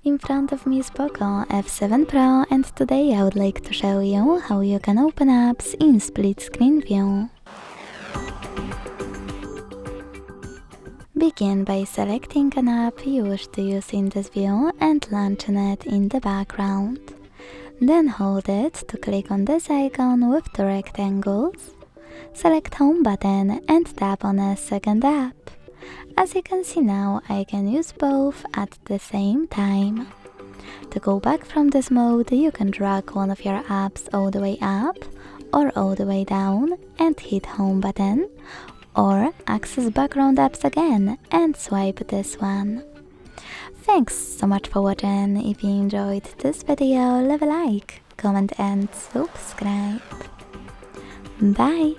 In front of me is Poco F7 Pro, and today I would like to show you how you can open apps in split screen view. Begin by selecting an app you wish to use in this view and launching it in the background. Then hold it to click on this icon with two rectangles. Select Home button and tap on a second app. As you can see now, I can use both at the same time. To go back from this mode, you can drag one of your apps all the way up or all the way down and hit Home button, or access background apps again and swipe this one. Thanks so much for watching. If you enjoyed this video, leave a like, comment and subscribe. Bye!